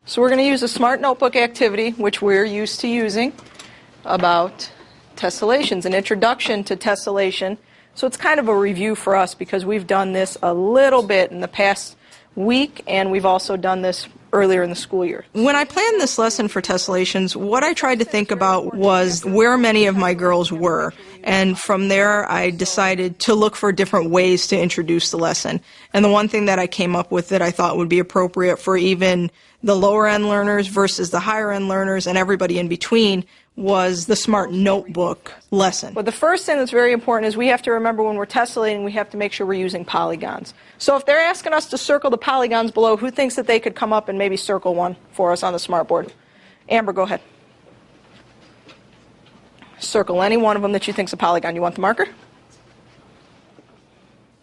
So we're going to use a Smart Notebook activity, which we're used to using, about tessellations, an introduction to tessellation. So it's kind of a review for us because we've done this a little bit in the past week, and we've also done this earlier in the school year. When I planned this lesson for tessellations, what I tried to think about was where many of my girls were. And from there, I decided to look for different ways to introduce the lesson. And the one thing that I came up with that I thought would be appropriate for even the lower-end learners versus the higher-end learners and everybody in between was the Smart Notebook lesson. But the first thing that's very important is we have to remember when we're tessellating, we have to make sure we're using polygons. So if they're asking us to circle the polygons below, who thinks that they could come up and maybe circle one for us on the smartboard? Amber, go ahead. Circle any one of them that you think's a polygon. You want the marker?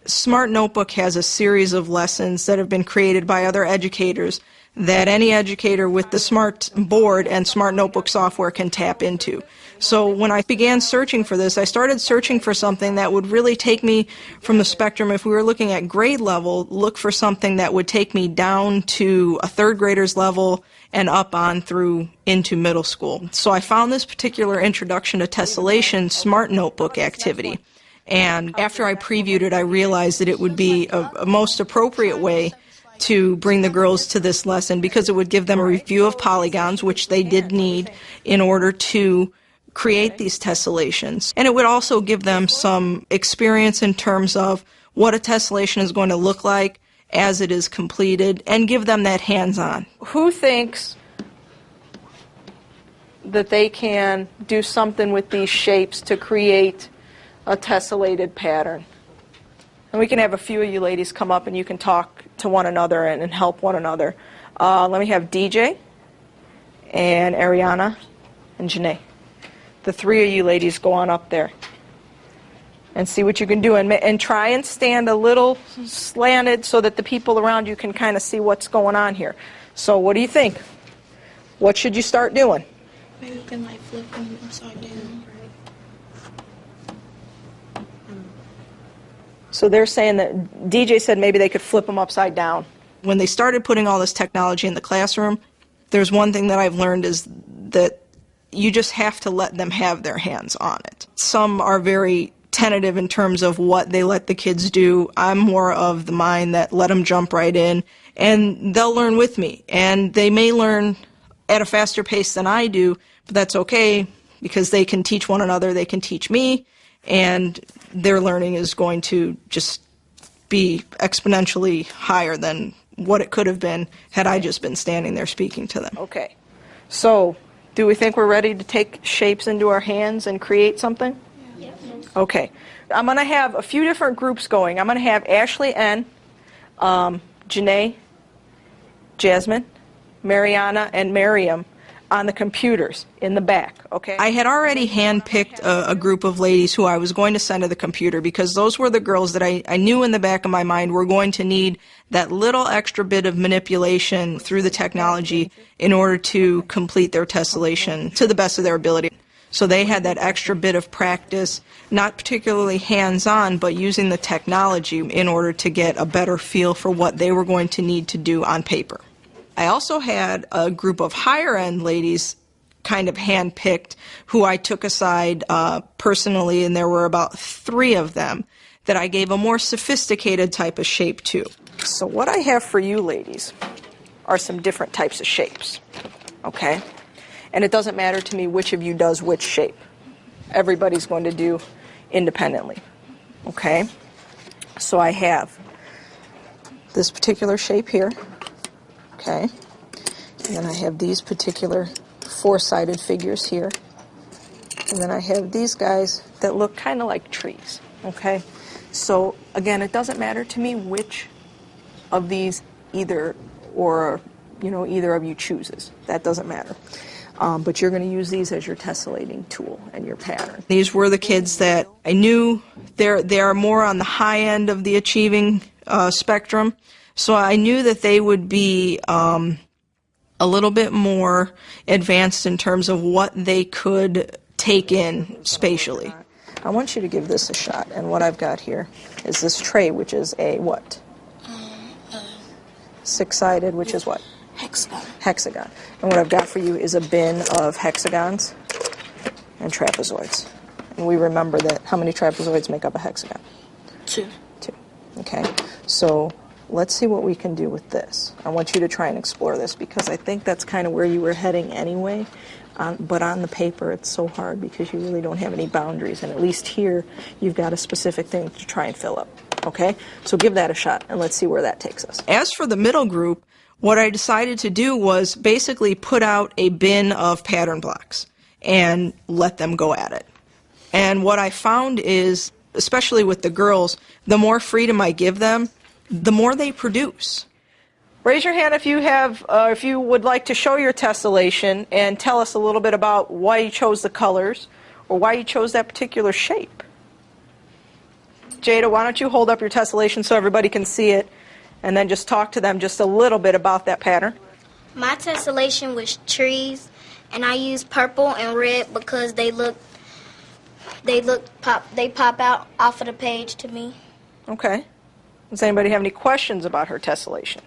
Smart Notebook has a series of lessons that have been created by other educators that any educator with the Smart Board and Smart Notebook software can tap into. So when I began searching for this, I started searching for something that would really take me from the spectrum. If we were looking at grade level, look for something that would take me down to a third grader's level and up on through into middle school. So I found this particular Introduction to Tessellation Smart Notebook activity. And after I previewed it, I realized that it would be a most appropriate way to bring the girls to this lesson because it would give them a review of polygons, which they did need in order to create these tessellations. And it would also give them some experience in terms of what a tessellation is going to look like as it is completed and give them that hands-on. Who thinks that they can do something with these shapes to create a tessellated pattern? And we can have a few of you ladies come up and you can talk to one another and help one another. Let me have DJ and Ariana and Janae. The three of you ladies go on up there and see what you can do, and try and stand a little slanted so that the people around you can kind of see what's going on here. So what do you think? What should you start doing? Maybe you can like flip them upside down. So they're saying that DJ said maybe they could flip them upside down. When they started putting all this technology in the classroom, there's one thing that I've learned is that you just have to let them have their hands on it. Some are very tentative in terms of what they let the kids do. I'm more of the mind that let them jump right in, and they'll learn with me. And they may learn at a faster pace than I do, but that's okay because they can teach one another, they can teach me, and their learning is going to just be exponentially higher than what it could have been had I just been standing there speaking to them. Okay, so do we think we're ready to take shapes into our hands and create something? Yes. Okay, I'm going to have a few different groups going. I'm going to have Ashley N., Janae, Jasmine, Mariana, and Miriam on the computers in the back, okay? I had already handpicked a group of ladies who I was going to send to the computer because those were the girls that I knew in the back of my mind were going to need that little extra bit of manipulation through the technology in order to complete their tessellation to the best of their ability. So they had that extra bit of practice, not particularly hands-on, but using the technology in order to get a better feel for what they were going to need to do on paper. I also had a group of higher-end ladies kind of hand-picked who I took aside personally, and there were about 3 of them that I gave a more sophisticated type of shape to. So what I have for you ladies are some different types of shapes, okay? And it doesn't matter to me which of you does which shape. Everybody's going to do independently, okay? So I have this particular shape here. Okay, and then I have these particular 4-sided figures here, and then I have these guys that look kind of like trees, okay? So again, it doesn't matter to me which of these either of you chooses. That doesn't matter. But you're going to use these as your tessellating tool and your pattern. These were the kids that I knew they are more on the high end of the achieving spectrum. So I knew that they would be a little bit more advanced in terms of what they could take in spatially. I want you to give this a shot, and what I've got here is this tray, which is a what? 6-sided, which is what? Hexagon. Hexagon. And what I've got for you is a bin of hexagons and trapezoids. And we remember that how many trapezoids make up a hexagon? 2. 2. Okay, so let's see what we can do with this. I want you to try and explore this because I think that's kind of where you were heading anyway. But on the paper, it's so hard because you really don't have any boundaries. And at least here, you've got a specific thing to try and fill up. Okay, so give that a shot and let's see where that takes us. As for the middle group, what I decided to do was basically put out a bin of pattern blocks and let them go at it. And what I found is, especially with the girls, the more freedom I give them, the more they produce. Raise your hand if you would like to show your tessellation and tell us a little bit about why you chose the colors or why you chose that particular shape. Jada, why don't you hold up your tessellation so everybody can see it, and then just talk to them just a little bit about that pattern. My tessellation was trees, and I used purple and red because they pop out off of the page to me. Okay. Does anybody have any questions about her tessellation?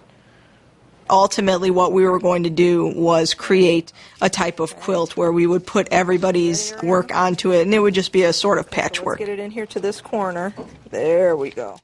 Ultimately, what we were going to do was create a type of quilt where we would put everybody's work onto it, and it would just be a sort of patchwork. Let's get it in here to this corner. There we go.